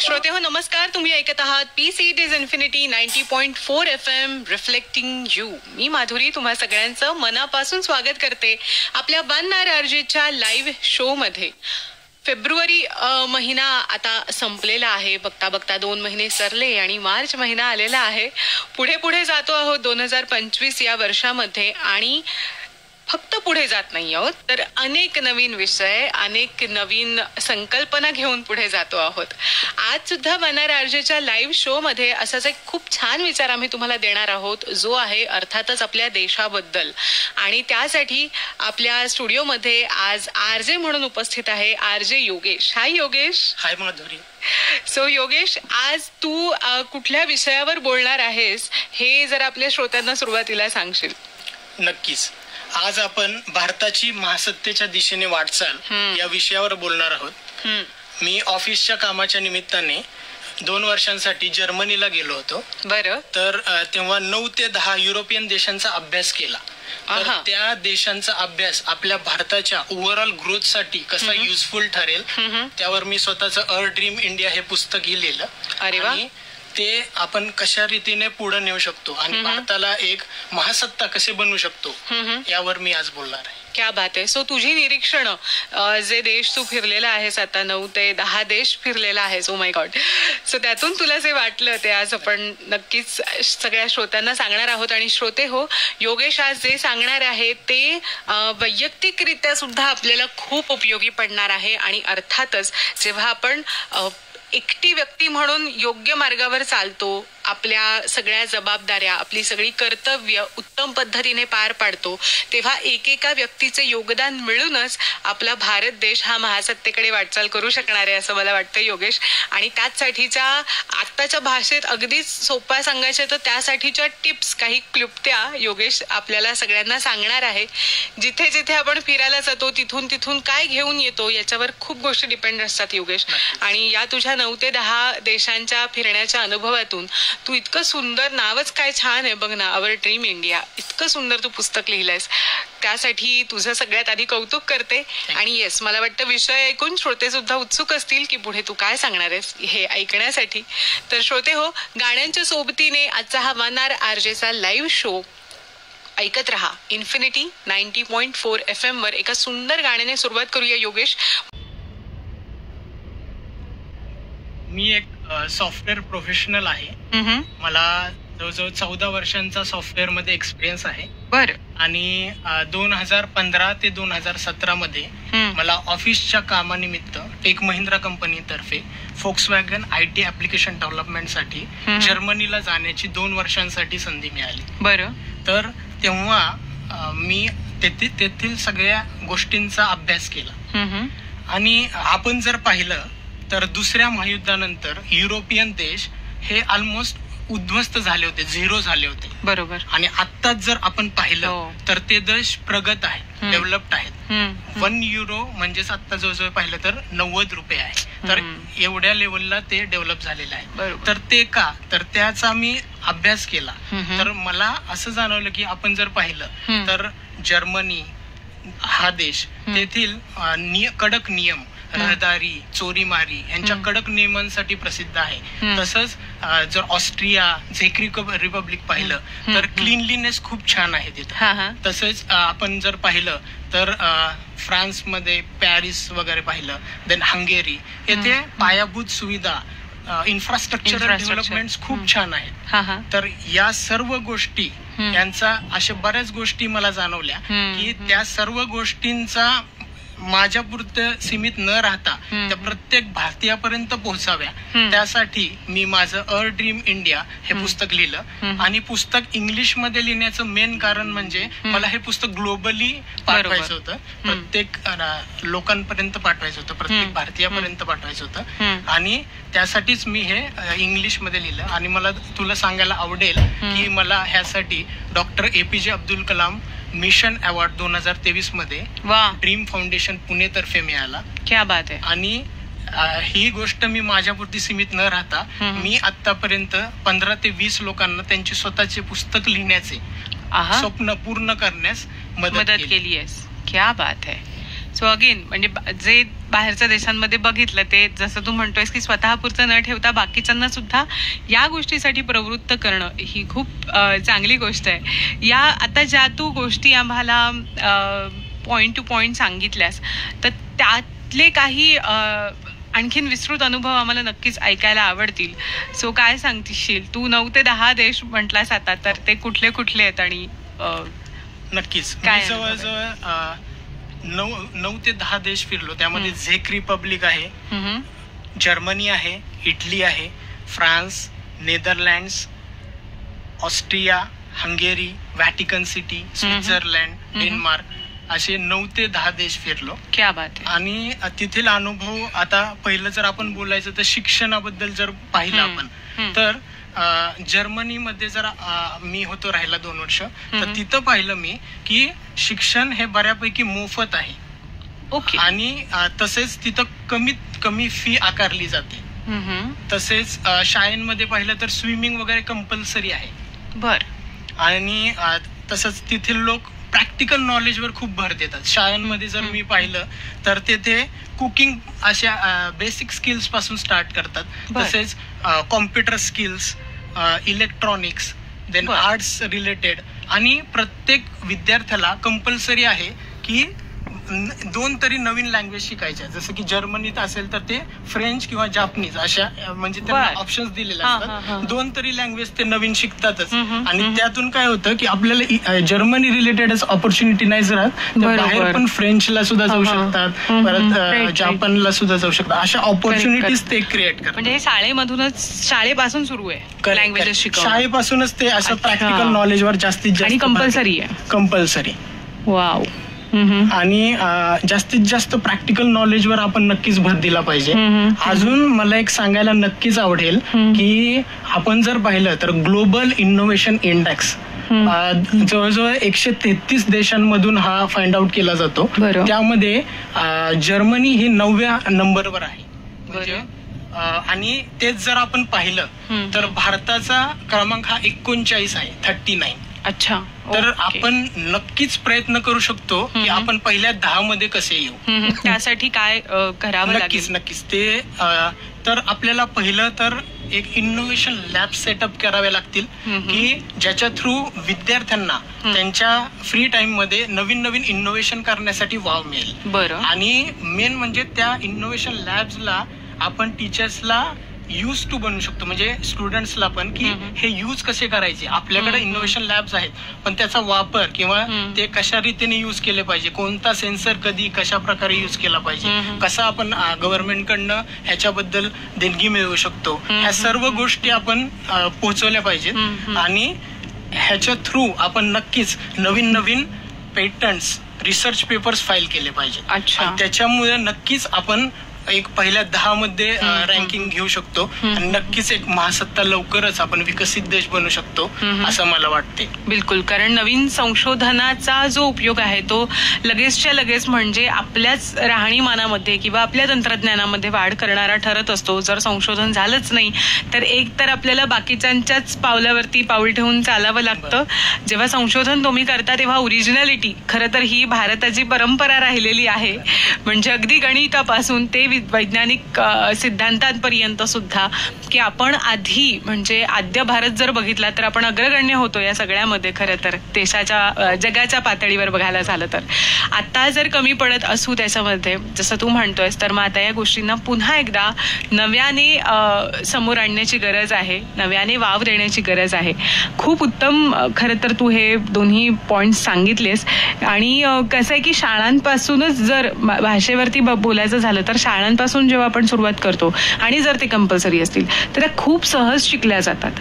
श्रोते हो नमस्कार, तुम्ही ऐकत आहात peace it is infinity 90.4 FM reflecting you. मी माधुरी तुम्हा सगळ्यांचं मनापासून स्वागत करते आपल्या बनणार अर्जितच्या लाईव्ह शो मध्ये. फेब्रुवारी महिना आता संपलेला आहे. बघता बघता 2 महिने सरले आणि मार्च महिना आलेला आहे. पुढे पुढे जातो आहोत 2025 या वर्षामध्ये आणि फक्त पुढे जात नाही आहोत तर अनेक नवीन विषय, अनेक नवीन संकल्पना घेऊन पुढे जातो आहोत. आज सुद्धा बनणार अर्जेच्या लाईव्ह शो मध्ये असाच एक खूप छान विचार आम्ही तुम्हाला देणार आहोत, जो आहे अर्थातच आपल्या देशाबद्दल. आणि त्यासाठी आपल्या स्टुडिओमध्ये आज आरजे म्हणून उपस्थित आहे आरजे योगेश. हाय योगेश. हाय माधुरी. सो योगेश, आज तू कुठल्या विषयावर बोलणार आहेस हे जर आपल्या श्रोत्यांना सुरुवातीला सांगशील? नक्कीच. आज आपण भारताची महासत्तेच्या दिशेने वाटचाल या विषयावर बोलणार आहोत. मी ऑफिसच्या कामाच्या निमित्ताने 2 वर्षांसाठी जर्मनीला गेलो होतो. बरं. तर तेव्हा 9 ते 10 युरोपियन देशांचा अभ्यास केला. तर त्या देशांचा अभ्यास आपल्या भारताच्या ओव्हरऑल ग्रोथ साठी कसा युजफुल ठरेल त्यावर मी स्वतःचं अ ड्रीम इंडिया हे पुस्तक लिहिलेलं. आणि ते आपण कशा रीतीने पुढे नेऊ शकतो आणि भारताला एक महासत्ता कसे बनवू शकतो यावर मी आज बोलणार आहे. क्या बात आहे. सो तुझी निरीक्षण, जे देश तू फिरलेला आहेस, आता 9 ते 10 देश फिरलेला आहेस, ओ माय गॉड. सो त्यातून तुला जे वाटलं ते आज आपण नक्कीच सगळ्या श्रोत्यांना सांगणार आहोत. आणि श्रोते हो, योगेश आज जे सांगणार आहे ते वैयक्तिकरित्या सुद्धा आपल्याला खूप उपयोगी पडणार आहे. आणि अर्थातच जेव्हा आपण एकटी व्यक्ती म्हणून योग्य मार्गावर चालतो, आपल्या सगळ्या जबाबदाऱ्या, आपली सगळी कर्तव्य उत्तम पद्धतीने पार पाडतो, तेव्हा एकेका व्यक्तीचे योगदान मिळूनच आपला भारत देश हा महासत्तेकडे वाटचाल करू शकणार आहे असं मला वाटतं योगेश. आणि त्याचसाठीच्या आत्ताच्या भाषेत अगदीच सोप्या सांगायचे तर त्यासाठीच्या टिप्स, काही क्लुप्त्या योगेश आपल्याला सगळ्यांना सांगणार आहे. जिथे जिथे आपण फिरायला जातो तिथून तिथून काय घेऊन येतो याच्यावर खूप गोष्टी डिपेंड असतात योगेश. आणि या तुझ्या 9 ते 10 देशांच्या फिरण्याच्या अनुभवातून तू इतकं सुंदर, नावच काय छान आहे बघ ना, अवर ड्रीम इंडिया, इतकं सुंदर तू पुस्तक लिहिलंयस. त्यासाठी तुझं सगळ्यात आधी कौतुक करते. आणि येस, मला वाटतं विषय ऐकून श्रोते सुद्धा उत्सुक असतील की पुढे तू काय सांगणार आहेस हे ऐकण्यासाठी. तर श्रोते हो, गाण्यांच्या सोबतीने आजचा हा बनणार आरजेचा लाईव्ह शो ऐकत रहा इन्फिनिटी 90.4 FM वर. एका सुंदर गाण्याने सुरुवात करूया योगेश. मी एक सॉफ्टवेअर प्रोफेशनल आहे. मला जवळजवळ 14 वर्षांचा सॉफ्टवेअर मध्ये एक्सपिरियन्स आहे. बरं. आणि 2015 ते 2017 मध्ये मला ऑफिसच्या कामानिमित्त टेक महिंद्रा कंपनीतर्फे फोक्सवॅगन IT ऍप्लिकेशन डेव्हलपमेंटसाठी जर्मनीला जाण्याची 2 वर्षांसाठी संधी मिळाली. बरं. तर तेव्हा मी तेथील सगळ्या गोष्टींचा अभ्यास केला. आणि आपण जर पाहिलं तर दुसऱ्या महायुद्धानंतर युरोपियन देश हे ऑलमोस्ट उद्ध्वस्त झाले होते, 0 झाले होते. बरोबर. आणि आत्ताच जर आपण पाहिलं तर ते देश प्रगत आहेत, डेव्हलप्ड आहेत. 1 युरो म्हणजेच आता जवळजवळ पाहिलं तर 90 रुपये आहे. तर एवढ्या लेवलला ते डेव्हलप झालेलं आहे. तर ते का, तर त्याचा मी अभ्यास केला. तर मला असं जाणवलं की आपण जर पाहिलं तर जर्मनी हा देश तेथील कडक नियम, रहदारी, चोरीमारी यांच्या कडक नियमांसाठी प्रसिद्ध आहे. तसंच जर ऑस्ट्रिया, झेक रिपब्लिक पाहिलं तर क्लीनलीनेस खूप छान आहे तिथं. तसंच आपण जर पाहिलं तर फ्रान्समध्ये पॅरिस वगैरे पाहिलं, देन हंगेरी, येथे पायाभूत सुविधा, इन्फ्रास्ट्रक्चरल डेव्हलपमेंट खूप छान आहेत. तर या सर्व गोष्टी, यांचा अशा बऱ्याच गोष्टी मला जाणवल्या की त्या सर्व गोष्टींचा माझ्यापुरतं सीमित न राहता त्या प्रत्येक भारतीयापर्यंत पोहोचाव्या, त्यासाठी मी माझं अ ड्रीम इंडिया हे पुस्तक लिहिलं. आणि पुस्तक इंग्लिश मध्ये लिहिण्याचं मेन कारण म्हणजे मला हे पुस्तक ग्लोबली पाठवायचं होतं, प्रत्येक लोकांपर्यंत पाठवायचं होतं, प्रत्येक भारतीयापर्यंत पाठवायचं होतं. आणि त्यासाठीच मी हे इंग्लिश मध्ये लिहिलं. आणि मला तुला सांगायला आवडेल की मला ह्यासाठी doctor APJ Abdul Kalam mission award 2023 मध्ये ड्रीम फाउंडेशन पुणे तर्फे मिळाला. क्या बात आहे. आणि ही गोष्ट मी माझ्यापुरती सीमित न राहता मी आतापर्यंत 15 ते 20 लोकांना त्यांची स्वतःचे पुस्तक लिहिण्याचे स्वप्न पूर्ण करण्यास मदत केली आहे. क्या बात आहे. सो अगेन म्हणजे जे बाहेरच्या देशांमध्ये बघितलं ते जसं तू म्हणतोयस की स्वतःपुरतं न ठेवता बाकीच्यांना सुद्धा या गोष्टीसाठी प्रवृत्त करणं ही खूप चांगली गोष्ट आहे. या आता ज्या तू गोष्टी आम्हाला पॉइंट टू पॉइंट सांगितल्यास तर त्यातले काही आणखीन विस्तृत अनुभव आम्हाला नक्कीच ऐकायला आवडतील. सो काय सांगशील तू? 9 ते 10 देश म्हटलास आता, तर ते कुठले कुठले आहेत आणि नक्कीच जवळजवळ 9 ते 10 देश फिरलो. त्यामध्ये झेक रिपब्लिक आहे, जर्मनी आहे, इटली आहे, France, Netherlands, Austria, Hungary, Vatican city, Switzerland, Denmark असे 9 ते 10 देश फिरलो. क्या बात आहे. आणि तिथील अनुभव आता पहिलं जर आपण बोलायचं तर शिक्षणाबद्दल जर पाहिलं आपण तर जर्मनीमध्ये जर मी होतो राहिला 2 वर्ष, तर तिथं पाहिलं मी की शिक्षण हे बऱ्यापैकी मोफत आहे. ओके. आणि तसेच तिथं कमीत कमी फी आकारली जाते. तसेच शाळेमध्ये पाहिलं तर स्विमिंग वगैरे कंपल्सरी आहे. बर. आणि तसंच तिथील लोक प्रॅक्टिकल नॉलेजवर खूप भर देतात. शाळांमध्ये जर मी पाहिलं तर तेथे कुकिंग अशा बेसिक स्किल्स पासून स्टार्ट करतात. तसेच computer skills, electronics, then arts related. आणि प्रत्येक विद्यार्थ्याला कंपल्सरी आहे की 2 तरी नवीन लँग्वेज शिकायच्या. जसं की जर्मनीत असेल तर ते फ्रेंच किंवा जापनीज अशा म्हणजे त्यांना ऑप्शन्स दिलेले असतात. 2 तरी लँग्वेज ते नवीन शिकतातच. आणि त्यातून काय होतं की आपल्याला जर्मनी रिलेटेडच ऑपॉर्च्युनिटी नाहीच राहत, बाहेर पण फ्रेंचला सुद्धा जाऊ शकतात, परत जापानला सुद्धा जाऊ शकतात. अशा ऑपॉर्च्युनिटीज ते क्रिएट करतात. म्हणजे हे शाळेमधूनच, शाळेपासून सुरू आहे लँग्वेजेस शिकवणं. शाळेपासूनच ते असं प्रॅक्टिकल नॉलेजवर जास्तीत जास्त कंपल्सरी आहे. कंपल्सरी. वाव. आणि जास्तीत जास्त प्रॅक्टिकल नॉलेजवर आपण नक्कीच भर दिला पाहिजे. अजून मला एक सांगायला नक्कीच आवडेल की आपण जर पाहिलं तर ग्लोबल इनोव्हेशन इंडेक्स जवळजवळ 133 देशांमधून हा फाइंड आउट केला जातो. त्यामध्ये जर्मनी ही 9व्या नंबरवर आहे. म्हणजे आणि तेच जर आपण पाहिलं तर भारताचा क्रमांक हा 39 आहे, 39. अच्छा. तर आपण नक्कीच प्रयत्न करू शकतो की आपण पहिल्या 10 मध्ये कसे येऊ. त्यासाठी काय करावं लागेल? नक्कीच ते तर आपल्याला पहिलं तर एक इनोव्हेशन लॅब सेटअप करावे लागतील की ज्याच्या थ्रू विद्यार्थ्यांना त्यांच्या फ्री टाइम मध्ये नवीन नवीन इनोव्हेशन करण्यासाठी वाव मिळेल. बरं. आणि मेन म्हणजे त्या इनोव्हेशन लॅब्सला आपण टीचर्सला यूज टू बनवू शकतो. म्हणजे स्टुडंट्सला पण की हे यूज कसे करायचे. आपल्याकडे इनोव्हेशन लॅब्स आहेत पण त्याचा वापर किंवा ते कशा रीतीने यूज केले पाहिजे, कोणता सेन्सर कधी कशा प्रकारे यूज केला पाहिजे, कसा आपण गव्हर्नमेंट कडनं ह्याच्याबद्दल देणगी मिळवू शकतो, ह्या सर्व गोष्टी आपण पोहोचवल्या पाहिजेत. आणि ह्याच्या थ्रू आपण नक्कीच नवीन नवीन पेटंट्स, रिसर्च पेपर्स फाईल केले पाहिजे. त्याच्यामुळे नक्कीच आपण एक पहिल्या 10 मध्ये रँकिंग घेऊ शकतो आणि नक्कीच एक महासत्ता लवकरच आपण विकसित देश बनू शकतो असं मला वाटते. बिलकुल. कारण नवीन संशोधनाचा जो उपयोग आहे तो लगेचच्या लगेच म्हणजे आपल्याच राहणीमानामध्ये किंवा आपल्या तंत्रज्ञानामध्ये वाढ करणारा ठरत असतो. जर संशोधन झालंच नाही तर एक तर आपल्याला बाकीच्यांच्याच पावलावरती पाऊल ठेवून चालावं लागतं. जेव्हा संशोधन तुम्ही करता तेव्हा ओरिजिनॅलिटी, खरं तर ही भारताची परंपरा राहिलेली आहे. म्हणजे अगदी गणितापासून ते वैज्ञानिक सिद्धांतांपर्यंत सुद्धा की आपण आधी म्हणजे आद्य भारत जर बघितला तर आपण अग्रगण्य होतो या सगळ्यामध्ये. खरं तर देशाच्या जगाच्या पातळीवर बघायला झालं तर आता जर कमी पडत असू त्याच्यामध्ये जसं तू म्हणतोयस तर मग आता या गोष्टींना पुन्हा एकदा नव्याने समोर आणण्याची गरज आहे, नव्याने वाव देण्याची गरज आहे. खूप उत्तम खरं तर तू हे दोन्ही पॉइंट्स सांगितलेस. आणि कसं आहे की शाळांपासूनच जर भाषेवरती बोलायचं झालं तर शाळांपासून जेव्हा आपण सुरुवात करतो आणि जर ते कंपल्सरी असतील तर त्या खूप सहज शिकल्या जातात.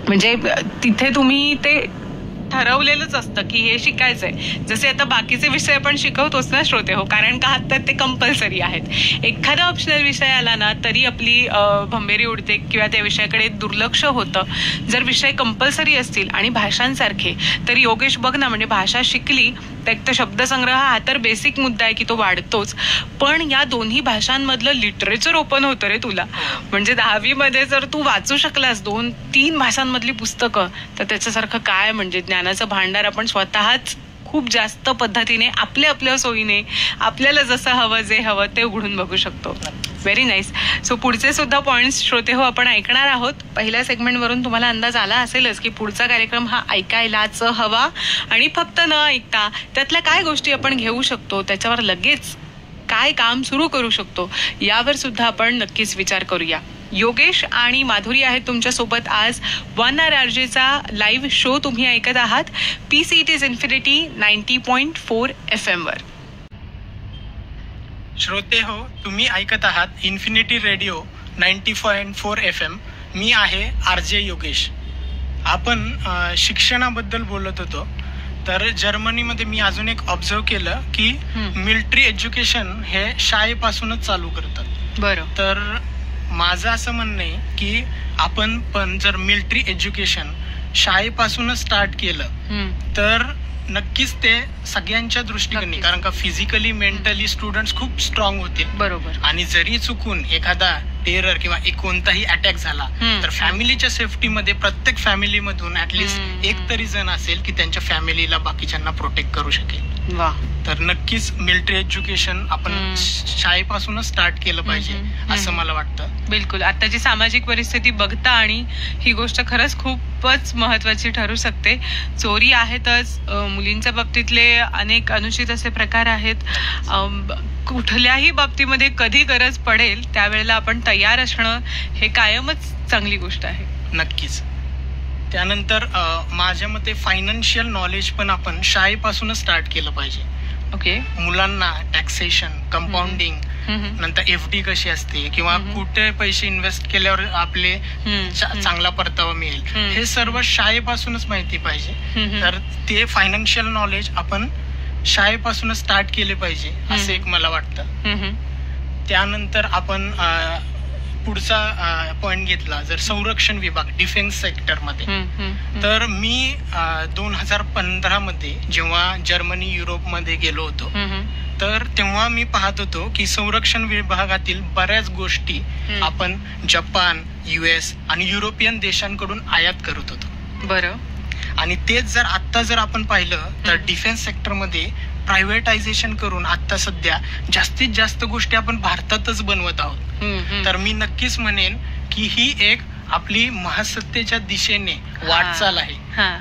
म्हणजे तिथे तुम्ही ते ठरवलेलंच असतं की हे शिकायचंय. जसे आता बाकीचे विषय आपण शिकवतोच ना श्रोते हो, कारण का तर ते कंपल्सरी आहेत. एखादा ऑप्शनल विषय आला ना तरी आपली भंबेरी उडते किंवा त्या विषयाकडे दुर्लक्ष होतं. जर विषय कंपल्सरी असतील आणि भाषांसारखे तर योगेश बघ ना, म्हणजे भाषा शिकली तर एक तर शब्दसंग्रह हा तर बेसिक मुद्दा आहे की तो वाढतोच, पण या दोन्ही भाषांमधलं लिटरेचर ओपन होतं रे तुला. म्हणजे 10वी मध्ये जर तू वाचू शकलास 2-3 भाषांमधली पुस्तकं तर त्याच्यासारखं काय. म्हणजे ज्ञानाचं भांडार आपण स्वतःच खूप जास्त पद्धतीने आपल्या सोयीने आपल्याला जसं हवं जे हवं ते उघडून बघू शकतो. Very nice. सो पुढचे सुद्धा पॉइंट्स श्रोते हो आपण ऐकणार आहोत. पहिल्या सेगमेंटवरून तुम्हाला अंदाज आला असेलच की पुढचा कार्यक्रम हा ऐकायलाच हवा आणि फक्त न ऐकता त्यातल्या काय गोष्टी आपण घेऊ शकतो, त्याच्यावर लगेच काय काम सुरू करू शकतो यावर सुद्धा आपण नक्कीच विचार करूया. योगेश आणि माधुरी आहेत तुमच्यासोबत आज. 1 Hour RJचा लाईव्ह शो तुम्ही ऐकत आहात PCT's Infinity 90.4 FM वर. श्रोते हो, तुम्ही ऐकत आहात इन्फिनिटी रेडिओ 90.4 FM. मी आहे RJ योगेश. आपण शिक्षणाबद्दल बोलत होतो. तर जर्मनीमध्ये मी अजून एक ऑब्झर्व केलं की मिलिटरी एज्युकेशन हे शाळेपासूनच चालू करतात. बरं. तर माझं असं म्हणणं आहे की आपण पण जर मिलिटरी एज्युकेशन शाळेपासूनच स्टार्ट केलं तर नक्कीच ते सगळ्यांच्या दृष्टीने, कारण का फिजिकली मेंटली स्टुडंट्स खूप स्ट्रॉंग होतील. बरोबर. आणि जरी चुकून एखादा टेरर किंवा कोणताही अटॅक झाला तर फॅमिलीच्या सेफ्टीमध्ये प्रत्येक फॅमिलीमधून ऍटलिस्ट एक तरी जण असेल की त्यांच्या फॅमिलीला बाकीच्यांना प्रोटेक्ट करू शकेल. तर नक्कीच मिलिटरी एज्युकेशन आपण शाळेपासूनच स्टार्ट केलं पाहिजे असं मला वाटतं. बिलकुल. आताची सामाजिक परिस्थिती बघता आणि ही गोष्ट खरंच खूपच महत्वाची ठरू शकते. चोरी आहेतच, मुलींच्या बाबतीतले अनेक अनुचित असे प्रकार आहेत. कुठल्याही बाबतीमध्ये कधी गरज पडेल त्यावेळेला आपण तयार असणं हे कायमच चांगली गोष्ट आहे. नक्कीच. त्यानंतर माझ्या मते फायनान्शियल नॉलेज पण आपण शाळेपासूनच स्टार्ट केलं पाहिजे. ओके. मुलांना टॅक्सेशन, कंपाऊंडिंग, नंतर FD कशी असते किंवा कुठे पैसे इन्व्हेस्ट केल्यावर आपले चांगला परतावा मिळेल हे सर्व शाळेपासूनच माहिती पाहिजे. तर ते फायनान्शियल नॉलेज आपण शाळेपासूनच स्टार्ट केले पाहिजे असं एक मला वाटतं. त्यानंतर आपण पुढचा पॉइंट घेतला जर संरक्षण विभाग डिफेन्स सेक्टर मध्ये, तर मी 2015 मध्ये जेव्हा जर्मनी युरोपमध्ये गेलो होतो तर तेव्हा मी पाहत होतो की संरक्षण विभागातील बऱ्याच गोष्टी आपण जपान, US आणि युरोपियन देशांकडून आयात करत होतो. बरं. आणि तेच जर आपण पाहिलं तर डिफेन्स सेक्टरमध्ये प्रायव्हेटायझेशन करून आता सध्या जास्तीत जास्त गोष्टी आपण भारतातच बनवत आहोत. तर मी नक्कीच म्हणेन की ही एक आपली महासत्तेच्या दिशेने वाटचाल आहे.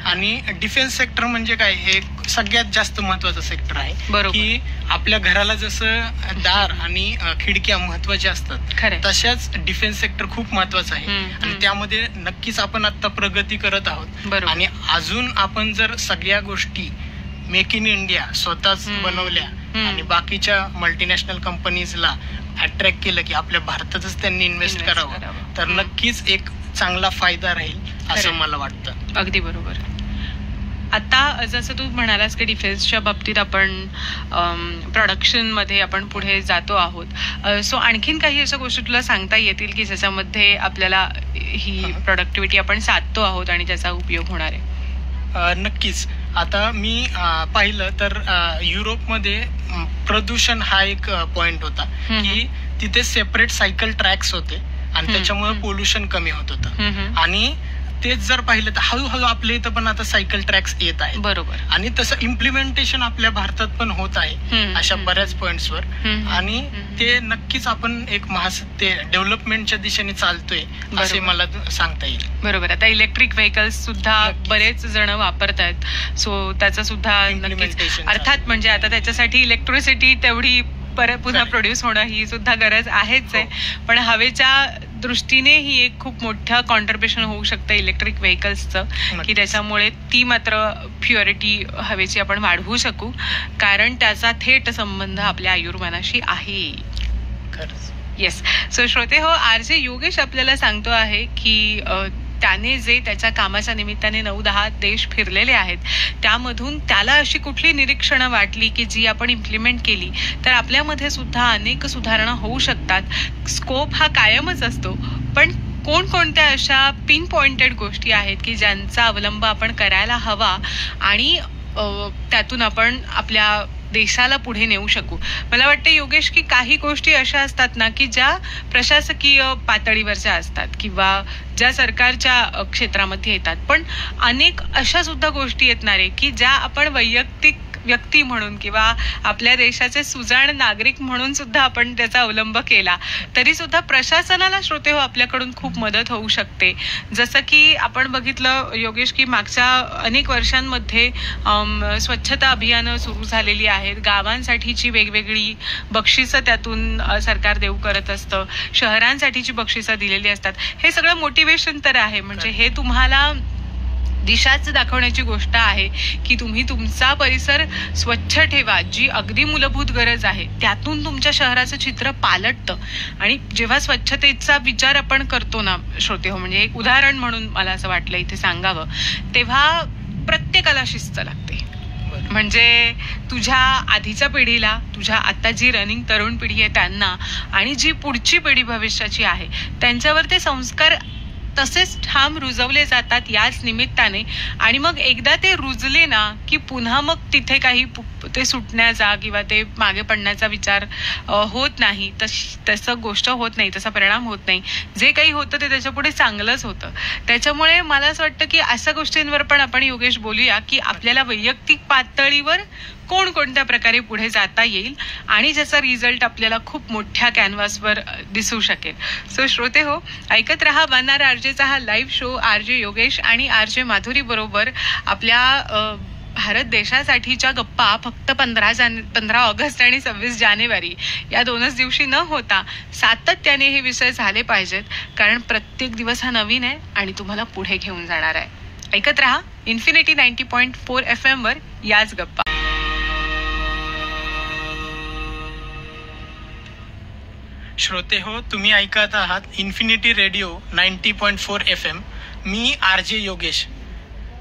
आणि डिफेन्स सेक्टर म्हणजे काय, हे सगळ्यात जास्त महत्वाचं सेक्टर आहे की आपल्या घराला जसं दार आणि खिडक्या महत्वाच्या असतात तशाच डिफेन्स सेक्टर खूप महत्वाचं आहे. आणि त्यामध्ये नक्कीच आपण आता प्रगती करत आहोत. आणि अजून आपण जर सगळ्या गोष्टी मेक इन इंडिया स्वतःच बनवल्या आणि बाकीच्या मल्टीनॅशनल कंपनीजला अट्रॅक्ट केलं की आपल्या भारतातच त्यांनी इन्व्हेस्ट करावं तर नक्कीच एक चांगला फायदा राहील असं मला वाटतं. अगदी बरोबर. आता जसं तू म्हणालास की डिफेन्सच्या बाबतीत आपण प्रोडक्शन मध्ये आपण पुढे जातो आहोत. सो आणखीन काही अशा गोष्टी तुला सांगता येतील की ज्याच्यामध्ये आपल्याला ही प्रोडक्टिव्हिटी आपण साधतो आहोत आणि त्याचा उपयोग होणार आहे? नक्कीच. आता मी पाहिलं तर युरोपमध्ये प्रदूषण हा एक पॉइंट होता की तिथे सेपरेट सायकल ट्रॅक्स होते आणि त्याच्यामुळे पोल्युशन कमी होत होतं. आणि तेच जर पाहिलं तर हळूहळू आपल्या इथं पण आता सायकल ट्रॅक्स येत आहेत. बरोबर. आणि तसं इम्प्लिमेंटेशन आपल्या भारतात पण होत आहे अशा बऱ्याच पॉइंट्सवर. आणि ते नक्कीच आपण एक महासत्ते डेव्हलपमेंटच्या दिशेने चालतोय असे मला सांगता येईल. बरोबर. आता इलेक्ट्रिक व्हेकल्स सुद्धा बरेच जण वापरतात. सो त्याचं सुद्धा इम्प्लिमेंटेशन अर्थात म्हणजे आता त्याच्यासाठी इलेक्ट्रिसिटी तेवढी पुन्हा प्रोड्यूस होणं ही सुद्धा गरज आहेच आहे. पण हवेच्या दृष्टीने ही एक खूप मोठं कॉन्ट्रिब्युशन होऊ शकतं इलेक्ट्रिक व्हेकल्सचं की त्याच्यामुळे ती मात्र प्युरिटी हवेची आपण वाढवू शकू कारण त्याचा थेट संबंध आपल्या आयुर्मानाशी आहे. येस. सो श्रोते हो, RJ योगेश आपल्याला सांगतो आहे की त्याने जे त्याच्या कामाच्या निमित्ताने 9-10 देश फिरलेले आहेत त्यामधून त्याला अशी कुठली निरीक्षणं वाटली की जी आपण इम्प्लिमेंट केली तर आपल्यामध्ये सुद्धा अनेक सुधारणा होऊ शकतात. स्कोप हा कायमच असतो पण कोणकोणत्या अशा पिन पॉइंटेड गोष्टी आहेत की ज्यांचा अवलंब आपण करायला हवा आणि त्यातून आपण आपल्या देशाला पुढे नेऊ शकू? मला वाटतं योगेश की काही गोष्टी अशा असतात ना की ज्या प्रशासकीय पातळीवरच्या असतात किंवा ज्या सरकारच्या क्षेत्रामध्ये येतात पण अनेक अशा सुद्धा गोष्टी येतणार आहे की ज्या आपण वैयक्तिक व्यक्ती म्हणून किंवा आपल्या देशाचे सुजाण नागरिक म्हणून सुद्धा आपण त्याचा अवलंब केला तरी सुद्धा प्रशासनाला श्रोते हो आपल्याकडून खूप मदत होऊ शकते. जसं की आपण बघितलं योगेश की मागच्या अनेक वर्षांमध्ये स्वच्छता अभियानं सुरू झालेली आहेत. गावांसाठीची वेगवेगळी बक्षिसं त्यातून सरकार देऊ करत असतं. शहरांसाठीची बक्षिसं दिलेली असतात. हे सगळं मोटिवेशन तर आहे. म्हणजे हे तुम्हाला दिशाच दाखवण्याची गोष्ट आहे की तुम्ही तुमचा परिसर स्वच्छ ठेवा. जी अगदी मूलभूत गरज आहे त्यातून तुमच्या शहराचं चित्र पालटतं. आणि जेव्हा स्वच्छतेचा विचार आपण करतो ना श्रोते हो, म्हणजे एक उदाहरण म्हणून मला असं वाटलं इथे सांगावं, तेव्हा प्रत्येकाला शिस्त लागते. म्हणजे तुझ्या आधीच्या पिढीला, तुझ्या आता जी रनिंग तरुण पिढी आहे त्यांना आणि जी पुढची पिढी भविष्याची आहे त्यांच्यावर ते संस्कार तसेच ठाम रुजवले जातात याच निमित्ताने. आणि मग एकदा ते रुजले ना की पुन्हा मग तिथे काही ते सुटण्याचा किंवा ते मागे पडण्याचा विचार होत नाही. तसं गोष्ट होत नाही, तसा परिणाम होत नाही. जे काही होतं ते त्याच्या पुढे चांगलंच होतं. त्याच्यामुळे मला असं वाटतं की अशा गोष्टींवर पण आपण योगेश बोलूया की आपल्याला वैयक्तिक पातळीवर कोणत्या प्रकारे पुढे जाता येईल आणि ज्याचा रिझल्ट आपल्याला खूप मोठ्या कॅनव्हासवर दिसू शकेल. सो श्रोते हो, ऐकत रहा वनआर आरजेचा हा लाईव्ह शो आरजे योगेश आणि आरजे माधुरी बरोबर. आपल्या भारत देशासाठीच्या गप्पा फक्त 15 ऑगस्ट आणि 26 जानेवारी या 2च दिवशी न होता सातत्याने हे विषय झाले पाहिजेत. कारण प्रत्येक दिवस हा नवीन आहे आणि तुम्हाला पुढे घेऊन जाणार आहे. ऐकत रहा इन्फिनिटी 90.4 FM वर याच गप्पा. श्रोते हो, तुम्ही ऐकत आहात इन्फिनिटी रेडिओ 90.4 FM. मी आरजे योगेश.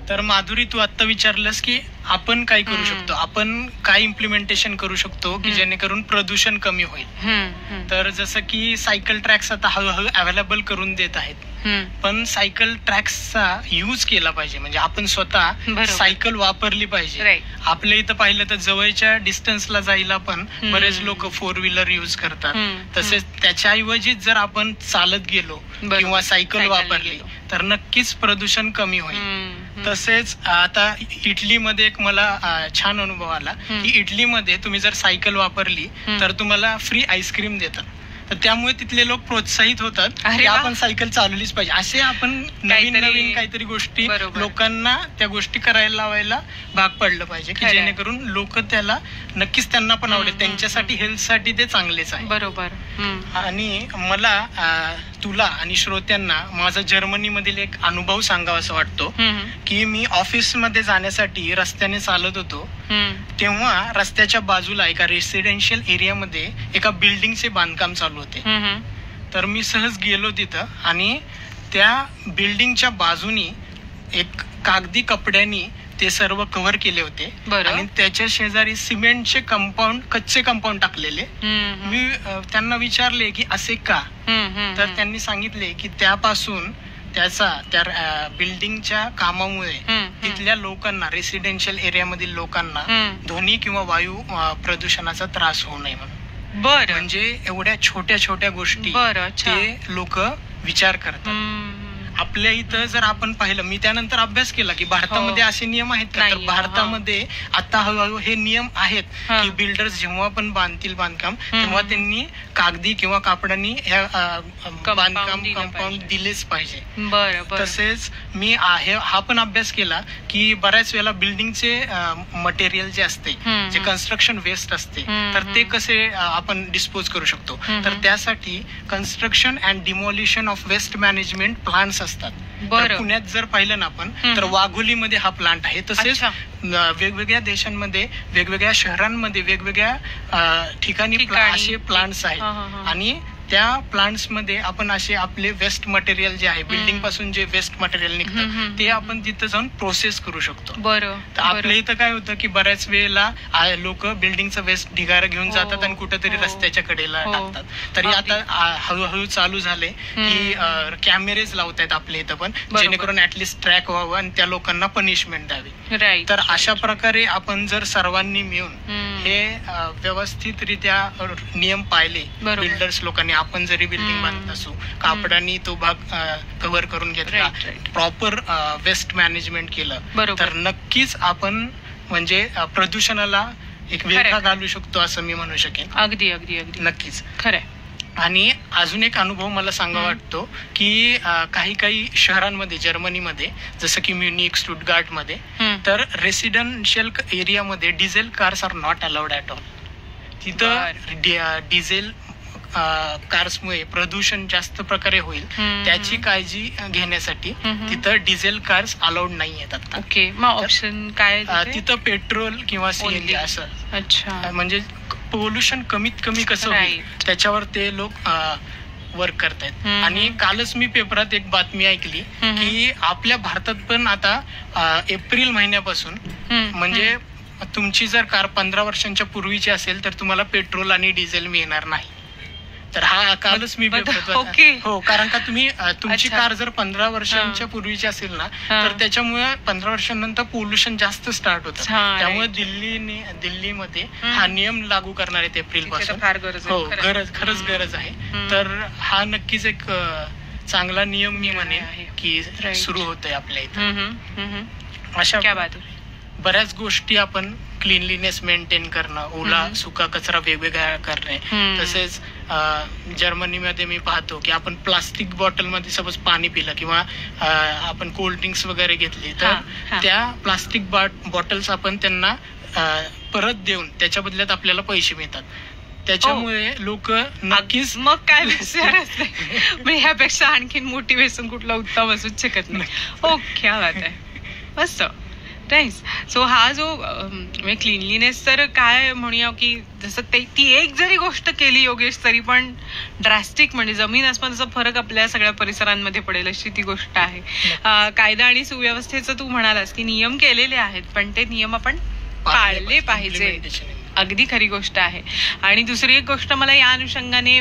तर माधुरी, तू आता विचारलंस की आपण काय करू शकतो, आपण काय इम्प्लिमेंटेशन करू शकतो की जेणेकरून प्रदूषण कमी होईल. तर जसं की सायकल ट्रॅक्स आता हळूहळू अवेलेबल करून देत आहेत. पण सायकल ट्रॅक्सचा यूज केला पाहिजे. म्हणजे आपण स्वतः सायकल वापरली पाहिजे. आपल्या इथं पाहिलं तर जवळच्या डिस्टन्सला जायला पण बरेच लोक 4 व्हीलर यूज करतात. तसेच त्याच्याऐवजी जर आपण चालत गेलो किंवा सायकल वापरली तर नक्कीच प्रदूषण कमी होईल. तसेच आता इटलीमध्ये एक मला छान अनुभव आला की इटलीमध्ये तुम्ही जर सायकल वापरली तर तुम्हाला फ्री आईस्क्रीम देतात. तर त्यामुळे तिथले लोक प्रोत्साहित होतात की आपण सायकल चालवलीच पाहिजे. असे आपण नवीन काहीतरी गोष्टी लोकांना त्या गोष्टी करायला लावायला भाग पडलं पाहिजे की जेणेकरून लोक त्याला नक्कीच त्यांना पण आवडेल. त्यांच्यासाठी हेल्थसाठी ते चांगलेच आहे. बरोबर. आणि मला तुला आणि श्रोत्यांना माझा जर्मनीमधील एक अनुभव सांगावासा वाटतो की मी ऑफिसमध्ये जाण्यासाठी रस्त्याने चालत होतो. तेव्हा रस्त्याच्या बाजूला एका रेसिडेन्शियल एरियामध्ये एका बिल्डिंगचे बांधकाम चालू होते. तर मी सहज गेलो तिथं आणि त्या बिल्डिंगच्या बाजूनी एक कागदी कपड्यांनी ते सर्व कव्हर केले होते आणि त्याच्या शेजारी सिमेंटचे कंपाऊंड, कच्चे कंपाऊंड टाकलेले. मी त्यांना विचारले की असे का, तर त्यांनी सांगितले की त्यापासून त्या बिल्डिंगच्या कामामुळे तिथल्या लोकांना, रेसिडेन्शियल एरियामधील लोकांना ध्वनी किंवा वायू प्रदूषणाचा त्रास होऊ नये म्हणून. म्हणजे एवढ्या छोट्या गोष्टी ते लोक विचार करतात. आपल्या इथं जर आपण पाहिलं, मी त्यानंतर अभ्यास केला की भारतामध्ये असे नियम आहेत का, तर भारतामध्ये आता हळूहळू हे नियम आहेत की बिल्डर्स जेव्हा पण बांधतील बांधकाम तेव्हा त्यांनी कागदी किंवा कापडांनी बांधकाम कंपाऊंड दिलेच पाहिजे. तसेच मी हा पण अभ्यास केला की बऱ्याच वेळेला बिल्डिंगचे मटेरियल जे असते, जे कन्स्ट्रक्शन वेस्ट असते, तर ते कसे आपण डिस्पोज करू शकतो. तर त्यासाठी construction and demolition of waste management plants असतात. पुण्यात जर पाहिलं ना आपण तर वाघोलीमध्ये हा प्लांट आहे. तसेच वेगवेगळ्या देशांमध्ये, वेगवेगळ्या शहरांमध्ये, वेगवेगळ्या ठिकाणी असे प्लांट्स आहेत. आणि त्या प्लांट्स मध्ये आपण असे आपले वेस्ट मटेरियल जे आहे, बिल्डिंग पासून जे वेस्ट मटेरियल निघतं ते आपण तिथं जाऊन प्रोसेस करू शकतो. तर आपल्या इथं काय होतं की बऱ्याच वेळेला लोक बिल्डिंगचं वेस्ट ढिगारा घेऊन जातात आणि कुठेतरी रस्त्याच्या कडेला टाकतात. तरी आता हळूहळू चालू झाले की कॅमेरेज लावतायत आपल्या इथं पण, जेणेकरून ऍटलिस्ट ट्रॅक व्हावं आणि त्या लोकांना पनिशमेंट द्यावी. तर अशा प्रकारे आपण जर सर्वांनी मिळून हे व्यवस्थितरित्या नियम पाळले, बिल्डर्स लोकांनी, आपण जरी बिल्डिंग बांधत असू, कापडांनी तो भाग कव्हर करून घेतला, प्रॉपर वेस्ट मॅनेजमेंट केलं, तर नक्कीच आपण म्हणजे प्रदूषणाला एक वेगळा घालू शकतो असं मी म्हणू शकेन. अगदी अगदी अगदी नक्कीच खरंय. आणि अजून एक अनुभव मला सांगा वाटतो की काही शहरांमध्ये जर्मनीमध्ये जसं की म्युनिक, स्टुटगार्ट मध्ये तर रेसिडेन्शियल एरियामध्ये diesel cars are not allowed at all. तिथं डिझेल कार्समुळे प्रदूषण जास्त प्रकारे होईल त्याची काळजी घेण्यासाठी तिथं डिझेल कार्स अलाउड नाही आहेत आता. ओके, मग ऑप्शन काय तिथं पेट्रोल किंवा सीएनजी असं. अच्छा, म्हणजे पोल्युशन कमीत कमी कसं होईल त्याच्यावर ते लोक वर्क करतायत. आणि कालच मी पेपरात एक बातमी ऐकली की आपल्या भारतात पण आता एप्रिल महिन्यापासून म्हणजे तुमची जर कार 15 वर्षांच्या पूर्वीची असेल तर तुम्हाला पेट्रोल आणि डिझेल मिळणार नाही. तर हा कालच मी हो, कारण का तुमची कार जर 15 वर्षांच्या पूर्वीची असेल ना तर त्याच्यामुळे 15 वर्षांनंतर पोल्युशन जास्त स्टार्ट होतं. त्यामुळे दिल्लीमध्ये हा नियम लागू करणार आहेत एप्रिल पासून. हो, खरंच गरज आहे. तर हा नक्कीच एक चांगला नियम मी म्हणेन की सुरू होतोय आपल्या इथं. अशा बऱ्याच गोष्टी आपण क्लीनलीनेस मेंटेन करणं, ओला सुका कचरा वेगवेगळा करणे. तसेच जर्मनीमध्ये मी पाहतो की आपण प्लास्टिक बॉटलमध्ये सपोज पाणी पिलं किंवा आपण कोल्ड ड्रिंक्स वगैरे घेतली तर त्या प्लास्टिक बॉटल्स आपण त्यांना परत देऊन त्याच्या बदल्यात आपल्याला पैसे मिळतात. त्याच्यामुळे लोक नक्कीच मग काय मी ह्यापेक्षा आणखीन मोटिवेशन कुठला उत्तम असूच शकत नाही. ओके, बात आहे, मस्त. नाईस. सो हा जो क्लीनलीनेस तर काय म्हणूया की जसं ती एक जरी गोष्ट केली योगेश तरी पण ड्रास्टिक म्हणजे जमीन आसमानाचा फरक आपल्या सगळ्या परिसरांमध्ये पडेल अशी ती गोष्ट आहे. कायदा आणि सुव्यवस्थेचं तू म्हणालास की नियम केलेले आहेत पण ते नियम आपण पाळले पाहिजे. अगदी खरी गोष्ट आहे. आणि दुसरी एक गोष्ट मला या अनुषंगाने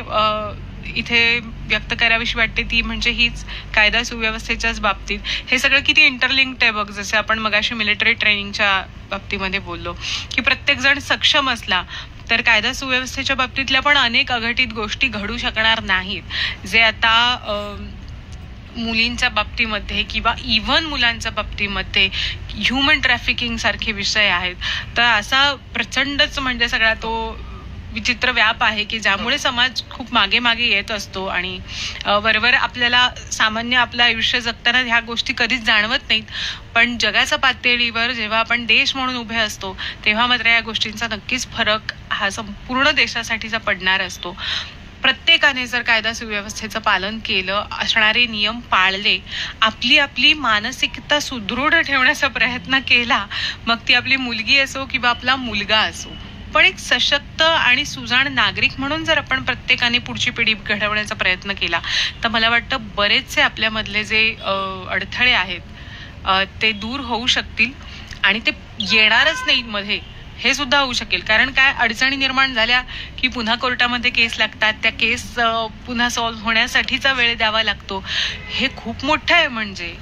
इथे व्यक्त करावीशी वाटते ती म्हणजे हीच कायदा सुव्यवस्थेच्याच बाबतीत हे सगळं किती इंटरलिंक्ड आहे बघ. जसे आपण मगाशी मिलिटरी ट्रेनिंगच्या बाबतीमध्ये बोललो की प्रत्येक जण सक्षम असला तर कायदा सुव्यवस्थेच्या बाबतीतल्या पण अनेक अघटित गोष्टी घडू शकणार नाहीत जे आता मुलींच्या बाबतीमध्ये किंवा इव्हन मुलांच्या बाबतीमध्ये ह्युमन ट्रॅफिकिंग सारखे विषय आहेत. तर असा प्रचंडच म्हणजे सगळा तो विचित्र व्याप आहे की ज्यामुळे समाज खूप मागे मागे येत असतो आणि बरोबर आपल्याला सामान्य आपलं आयुष्य जगताना ह्या गोष्टी कधीच जाणवत नाहीत. पण जगाच्या पातळीवर जेव्हा आपण देश म्हणून उभे असतो तेव्हा मात्र या गोष्टींचा नक्कीच फरक हा संपूर्ण देशासाठीचा पडणार असतो. प्रत्येकाने जर कायदा सुव्यवस्थेचं पालन केलं, असणारे नियम पाळले, आपली मानसिकता सुदृढ ठेवण्याचा प्रयत्न केला, मग ती आपली मुलगी असो किंवा आपला मुलगा असो, पण एक सशक्त आणि सुजाण नागरिक म्हणून जर आपण प्रत्येकाने पुढची पिढी घडवण्याचा प्रयत्न केला तर मला वाटतं बरेचसे आपल्यामधले जे अडथळे आहेत ते दूर होऊ शकतील आणि ते येणारच नाही मध्ये हे सुद्धा होऊ शकेल. कारण काय अडचणी निर्माण झाल्या की पुन्हा कोर्टामध्ये केस लागतात, त्या केस पुन्हा सॉल्व्ह होण्यासाठीचा वेळ द्यावा लागतो. हे खूप मोठं आहे म्हणजे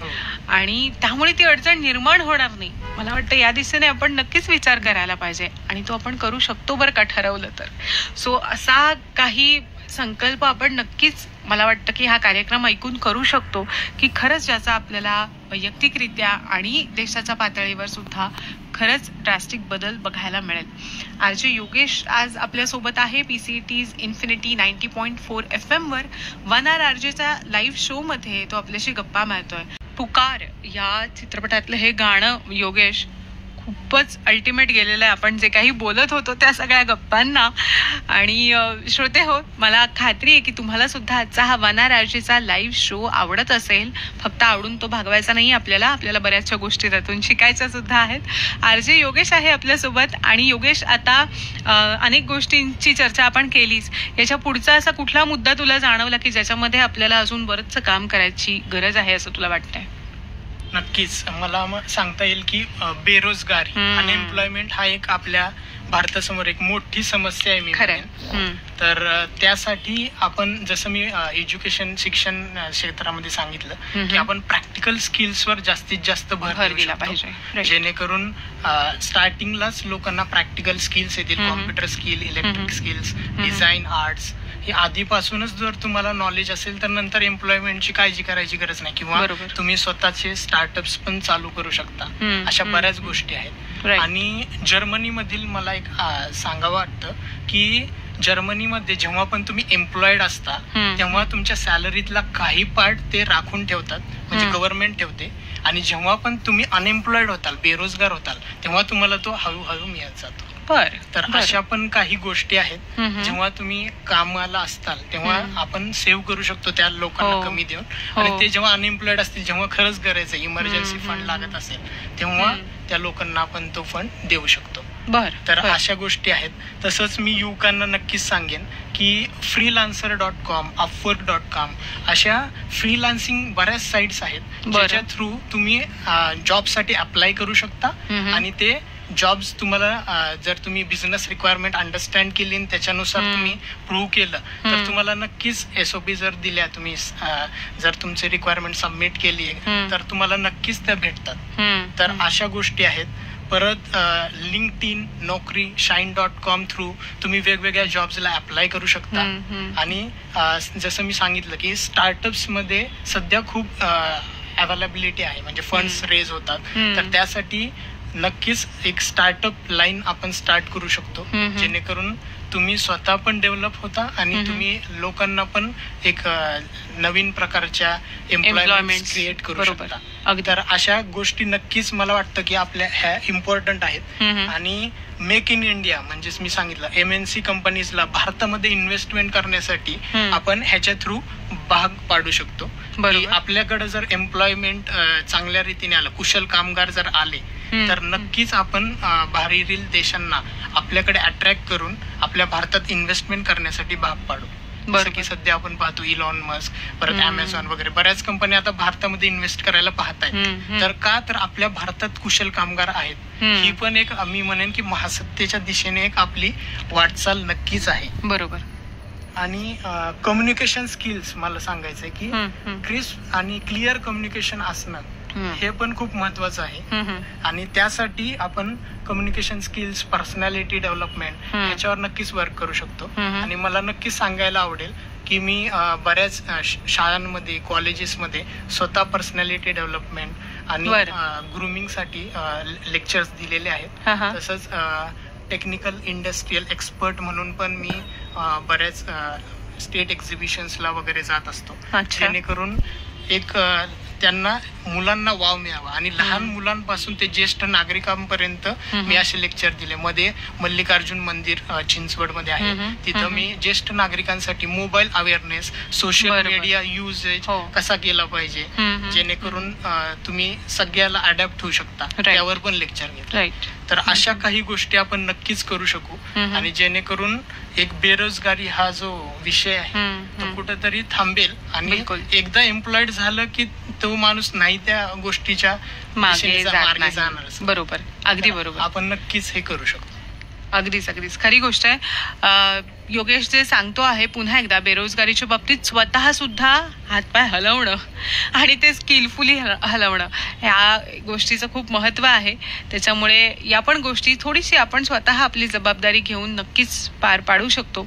आणि त्यामुळे ती अडचण निर्माण होणार नाही. मला वाटतं या दिशेने आपण नक्कीच विचार करायला पाहिजे आणि तो आपण करू शकतो बरं का ठरवलं तर. सो असा काही संकल्प आपण नक्कीच मला वाटतं की हा कार्यक्रम ऐकून करू शकतो की खरंच ज्याचा आपल्याला वैयक्तिकरित्या आणि देशाच्या पातळीवर सुद्धा खरंच ड्रास्टिक बदल बघायला मिळेल. आरजे योगेश आज आपल्यासोबत आहे PCT's इन्फिनिटी 90.4 FM वर 1 hour आरजेचा लाईव्ह शो मध्ये तो आपल्याशी गप्पा मारतोय. पुकार या चित्रपटातलं हे गाणं योगेश खूपच अल्टिमेट गेलेलं आहे. आपण जे काही बोलत होतो त्या सगळ्या गप्पांना. आणि श्रोते हो, मला खात्री आहे की तुम्हाला सुद्धा आजचा हा 1 hour आरजेचा लाईव्ह शो आवडत असेल. फक्त आवडून तो भागवायचा नाही, आपल्याला बऱ्याचशा गोष्टी त्यातून शिकायच्या सुद्धा आहेत. आरजे योगेश आहे आपल्यासोबत. आणि योगेश, आता अनेक गोष्टींची चर्चा आपण केलीच, याच्या पुढचा असा कुठला मुद्दा तुला जाणवला की ज्याच्यामध्ये आपल्याला अजून बरंचसं काम करायची गरज आहे असं तुला वाटतंय? नक्कीच मला सांगता येईल की बेरोजगारी, अनएम्प्लॉयमेंट हा एक आपल्या भारतासमोर एक मोठी समस्या आहे मी म्हणेन. तर त्यासाठी आपण जसं मी एज्युकेशन शिक्षण क्षेत्रामध्ये सांगितलं की आपण प्रॅक्टिकल स्किल्सवर जास्तीत जास्त भर दिला पाहिजे, जेणेकरून स्टार्टिंगलाच लोकांना प्रॅक्टिकल स्किल्स येतील. Computer skill, electric skills, design, arts हे आधीपासूनच जर तुम्हाला नॉलेज असेल तर नंतर एम्प्लॉयमेंटची काळजी करायची गरज नाही, किंवा तुम्ही स्वतःचे स्टार्टअप्स पण चालू करू शकता. अशा बऱ्याच गोष्टी आहेत. आणि जर्मनीमधील मला एक सांगावं वाटतं की जर्मनीमध्ये जेव्हा पण तुम्ही एम्प्लॉईड असता तेव्हा तुमच्या सॅलरीतला काही पार्ट ते राखून ठेवतात, म्हणजे गव्हर्नमेंट ठेवते. आणि जेव्हा पण तुम्ही अनएम्प्लॉईड होताल, बेरोजगार होताल, तेव्हा तुम्हाला तो हळूहळू मिळत जातो. तर अशा पण काही गोष्टी आहेत जेव्हा तुम्ही कामाला असताल तेव्हा आपण सेव्ह करू शकतो त्या लोकांना कमी देऊन. आणि ते जेव्हा अनएम्प्लॉईड असतील, जेव्हा खरंच गरज आहे, इमर्जन्सी फंड लागत असेल, तेव्हा त्या लोकांना आपण तो फंड देऊ शकतो. तर अशा गोष्टी आहेत. तसंच मी युवकांना नक्कीच सांगेन की freelancer.com, upwork.com अशा फ्रीलान्सिंग बऱ्याच साइट्स आहेत ज्याच्या थ्रू तुम्ही जॉबसाठी अप्लाय करू शकता. आणि ते जॉब्स तुम्हाला जर तुम्ही बिझनेस रिक्वायरमेंट अंडरस्टँड केली आणि त्याच्यानुसार तुम्ही प्रूव्ह केलं तर तुम्हाला नक्कीच SOP जर दिल्या, तुम्ही जर तुमचे रिक्वायरमेंट सबमिट केली तर तुम्हाला नक्कीच त्या भेटतात. तर अशा गोष्टी आहेत. परत लिंक्डइन, नोकरी, shine.com थ्रू तुम्ही वेगवेगळ्या जॉब्सला अप्लाय करू शकता. आणि जसं मी सांगितलं की स्टार्टअप्स मध्ये सध्या खूप अवेलेबिलिटी आहे, म्हणजे फंड्स रेज होतात. तर त्यासाठी नक्कीच एक स्टार्टअप लाईन आपण स्टार्ट करू शकतो, जेणेकरून तुम्ही स्वतः पण डेव्हलप होता आणि तुम्ही लोकांना पण एक नवीन प्रकारच्या एम्प्लॉयमेंट क्रिएट करू शकता. तर अशा गोष्टी नक्कीच मला वाटतं की आपल्या ह्या इम्पॉर्टंट आहेत. आणि मेक इन इंडिया म्हणजेच मी सांगितलं MNC कंपनीजला भारतामध्ये इन्व्हेस्टमेंट करण्यासाठी आपण ह्याच्या थ्रू भाग पाडू शकतो. आपल्याकडे जर एम्प्लॉयमेंट चांगल्या रीतीने आलं, कुशल कामगार जर आले तर नक्कीच आपण बाहेरील देशांना आपल्याकडे अट्रॅक्ट करून आपल्या भारतात इन्व्हेस्टमेंट करण्यासाठी भाग पाडू. जसं की सध्या आपण पाहतो इलॉन मस्क, परत अमेझॉन वगैरे बऱ्याच कंपन्या आता भारतामध्ये इन्व्हेस्ट करायला पाहत आहेत. तर का तर आपल्या भारतात कुशल कामगार आहेत. ही पण एक मी म्हणेन की महासत्तेच्या दिशेने एक आपली वाटचाल नक्कीच आहे. बरोबर. आणि कम्युनिकेशन स्किल्स मला सांगायचंय की क्रिस्प आणि क्लिअर कम्युनिकेशन असणं हे पण खूप महत्वाचं आहे. आणि त्यासाठी आपण कम्युनिकेशन स्किल्स, पर्सनॅलिटी डेव्हलपमेंट ह्याच्यावर नक्कीच वर्क करू शकतो. आणि मला नक्कीच सांगायला आवडेल की मी बऱ्याच शाळांमध्ये, कॉलेजेसमध्ये स्वतः पर्सनॅलिटी डेव्हलपमेंट आणि ग्रूमिंग साठी लेक्चर्स दिलेले आहेत. तसंच टेक्निकल इंडस्ट्रियल एक्सपर्ट म्हणून पण मी बऱ्याच स्टेट एक्झिबिशन्सला वगैरे जात असतो, जेणेकरून एक त्यांना मुलांना वाव मिळावा. आणि लहान मुलांपासून ते ज्येष्ठ नागरिकांपर्यंत मी असे लेक्चर दिले. मध्ये मल्लिकार्जुन मंदिर चिंचवडमध्ये आहे, तिथं मी ज्येष्ठ नागरिकांसाठी mobile awareness, social media usages कसा केला पाहिजे, जेणेकरून तुम्ही सगळ्याला अडॅप्ट होऊ शकता, त्यावर पण लेक्चर घेतलं. तर अशा काही गोष्टी आपण नक्कीच करू शकू. आणि जेणेकरून एक बेरोजगारी हा जो विषय आहे तो कुठेतरी थांबेल. आणि एकदा एम्प्लॉईड झालं की तो माणूस नाही त्या गोष्टीच्या मार्गे जाणार. बरोबर, अगदी बरोबर. आपण नक्कीच हे करू शकतो. अगदीच अगदीच खरी गोष्ट आहे. योगेश जे सांगतो आहे पुन्हा एकदा, बेरोजगारीच्या बाबतीत स्वतः सुद्धा हातपाय हलवणं आणि ते स्किलफुली हलवणं ह्या गोष्टीचं खूप महत्व आहे. त्याच्यामुळे या पण गोष्टी थोडीशी आपण स्वतः आपली जबाबदारी घेऊन नक्कीच पार पाडू शकतो.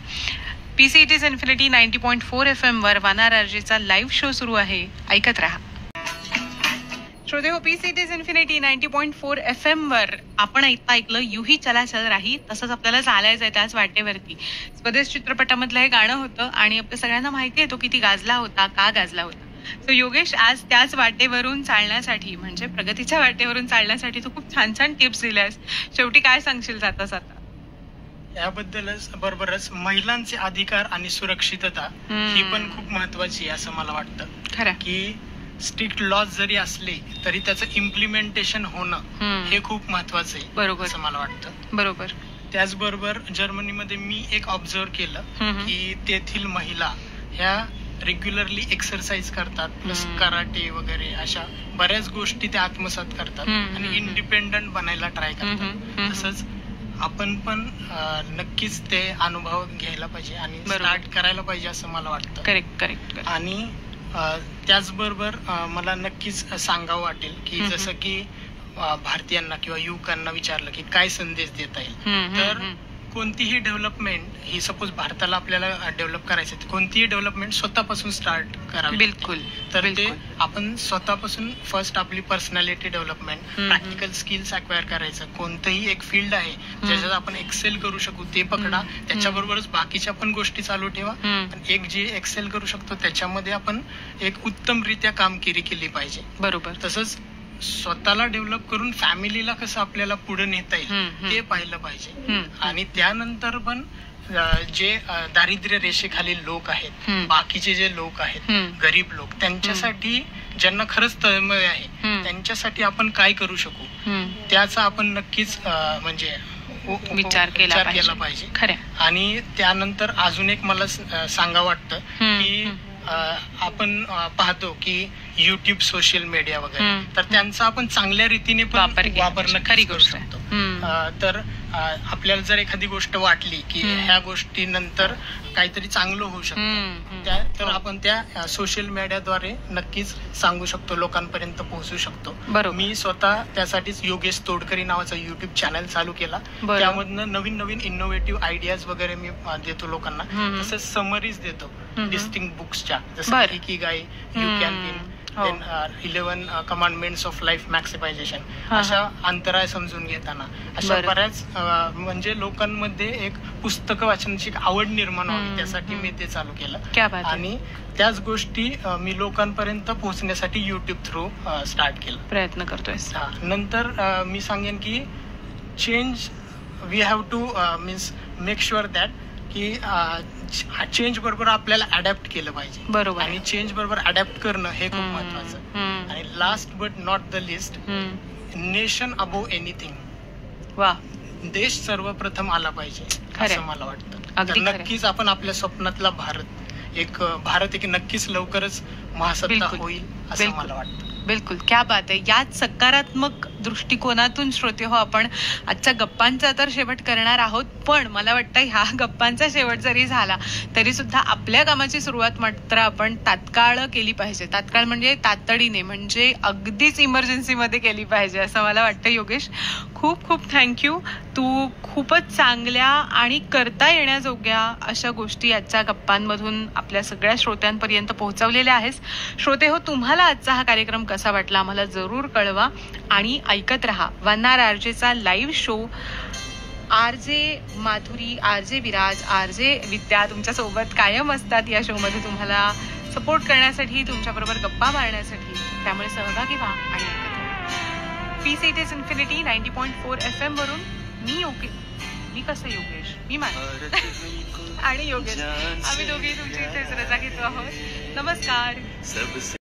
PCET's इन्फिनिटी 90.4 FM वर वाना राजेचा लाईव्ह शो सुरू आहे, ऐकत राहा. श्रोते हो, PCET's इन्फिनिटी 90.4 FM वर आपण ऐकलं युही चला चल राही. तसंच आपल्याला चालायचंय त्याच वाटेवरती. स्वदेश चित्रपटामधलं हे गाणं होतं आणि आपल्या सगळ्यांना माहिती आहे तो किती गाजला होता, का गाजला होता. सो योगेश, आज त्याच वाटेवरून चालण्यासाठी, म्हणजे प्रगतीच्या वाटेवरून चालण्यासाठी तू खूप छान छान टिप्स दिल्यास. शेवटी काय सांगशील जाता जाता? याबद्दलच बरोबरच महिलांचे अधिकार आणि सुरक्षितता ही पण खूप महत्वाची आहे असं मला वाटतं. खरं की स्ट्रिक्ट लॉज जरी असले तरी त्याचं इम्प्लिमेंटेशन होणं हे खूप महत्वाचं आहे. बरोबर, असं मला वाटतं. बरोबर. त्याचबरोबर जर्मनीमध्ये मी एक ऑब्झर्व केलं की तेथील महिला ह्या रेग्युलरली एक्सरसाइज करतात, प्लस कराटे वगैरे अशा बऱ्याच गोष्टी त्या आत्मसात करतात आणि इंडिपेंडंट बनायला ट्राय करतात. तसंच आपण पण नक्कीच ते अनुभव घ्यायला पाहिजे आणि स्टार्ट करायला पाहिजे असं मला वाटतं. Correct correct. आणि त्याचबरोबर मला नक्कीच सांगावं वाटेल की जसं की भारतीयांना किंवा युवकांना विचारलं की काय संदेश देता येईल, तर कोणतीही डेव्हलपमेंट ही सपोज भारताला आपल्याला डेव्हलप करायचं आहे, कोणतीही डेव्हलपमेंट स्वतःपासून स्टार्ट करावी. बिलकुल. तर ते आपण स्वतःपासून फर्स्ट आपली personality development, practical skills acquire करायचं. कोणतंही एक फील्ड आहे ज्याच्यात आपण एक्सेल करू शकू ते पकडा, त्याच्याबरोबरच बाकीच्या पण गोष्टी चालू ठेवा. एक जे एक्सेल करू शकतो त्याच्यामध्ये आपण एक उत्तमरित्या कामगिरी केली पाहिजे. बरोबर. तसंच स्वतःला डेव्हलप करून फॅमिलीला कसं आपल्याला पुढे नेता येईल ते पाहिलं पाहिजे. आणि त्यानंतर पण जे दारिद्र्य रेषेखालील लोक आहेत, बाकीचे जे लोक आहेत, गरीब लोक, त्यांच्यासाठी ज्यांना खरंच तळमळ आहे त्यांच्यासाठी आपण काय करू शकू त्याचा आपण नक्कीच म्हणजे विचार केला पाहिजे. आणि त्यानंतर अजून एक मला सांगा वाटतं की आपण पाहतो की युट्यूब, सोशल मीडिया वगैरे, तर त्यांचा आपण चांगल्या रीतीने पण वापर नक्की करू शकतो. तर आपल्याला जर एखादी गोष्ट वाटली की ह्या गोष्टी नंतर काहीतरी चांगलं होऊ शकतं, तर आपण त्या सोशल मीडियाद्वारे नक्कीच सांगू शकतो, लोकांपर्यंत पोहोचू शकतो. मी स्वतः त्यासाठीच योगेश तोडकरी नावाचा युट्यूब चॅनल चालू केला. त्यामधनं नवीन नवीन इनोव्हेटिव्ह आयडियाज वगैरे मी देतो लोकांना. तसंच समरीज देतो डिस्टिंक्ट बुक्सच्या, जसं Ikigai, you can win, 11 commandments of life maximisation, अशा अंतराय समजून घेताना अशा बऱ्याच म्हणजे लोकांमध्ये एक पुस्तकं वाचनाची आवड निर्माण व्हावी त्यासाठी मी ते चालू केलं. आणि त्याच गोष्टी मी लोकांपर्यंत पोहोचण्यासाठी युट्यूब थ्रू स्टार्ट केलं, प्रयत्न करतोय. नंतर मी सांगेन की change we have to means make sure that की चेंज बरोबर आपल्याला अडॅप्ट केलं पाहिजे. बरोबर. आणि चेंज बरोबर अडॅप्ट करणं हे खूप महत्वाचं. आणि last but not the list, nation above anything. वा. देश सर्वप्रथम आला पाहिजे असं मला वाटतं. तर नक्कीच आपण आपल्या स्वप्नातला भारत एक नक्कीच लवकरच महासत्ता होईल असं मला वाटतं. बिलकुल. क्या बात आहे. याच सकारात्मक दृष्टिकोनातून श्रोते हो आपण आजच्या गप्पांचा तर शेवट करणार आहोत. पण मला वाटतं ह्या गप्पांचा शेवट जरी झाला तरी सुद्धा आपल्या कामाची सुरुवात मात्र आपण तात्काळ केली पाहिजे. तात्काळ म्हणजे तातडीने, म्हणजे अगदीच इमर्जन्सीमध्ये केली पाहिजे असं मला वाटतं. योगेश, खूप खूप थँक्यू. तू खूपच चांगल्या आणि करता येण्याजोग्या अशा गोष्टी आजच्या गप्पांमधून आपल्या सगळ्या श्रोत्यांपर्यंत पोहोचवलेल्या आहेस. श्रोते हो, तुम्हाला आजचा हा कार्यक्रम कसा वाटला आम्हाला जरूर कळवा. आणि ऐकत रहा वन्नार आरजेचा live show. RJ Madhuri, RJ Viraj, RJ Vidya तुमच्या सोबत कायम असतात या शो मध्ये तुम्हाला सपोर्ट करण्यासाठी, तुमच्याबरोबर गप्पा मारण्यासाठी. त्यामुळे सहभागी व्हा आणि ऐकत राहा. Peace it is infinity 90.4 FM वरून मी कसं योगेश, मी आणि योगेश, आम्ही दोघेही तुमची इथेच रजा घेतो आहोत. नमस्कार.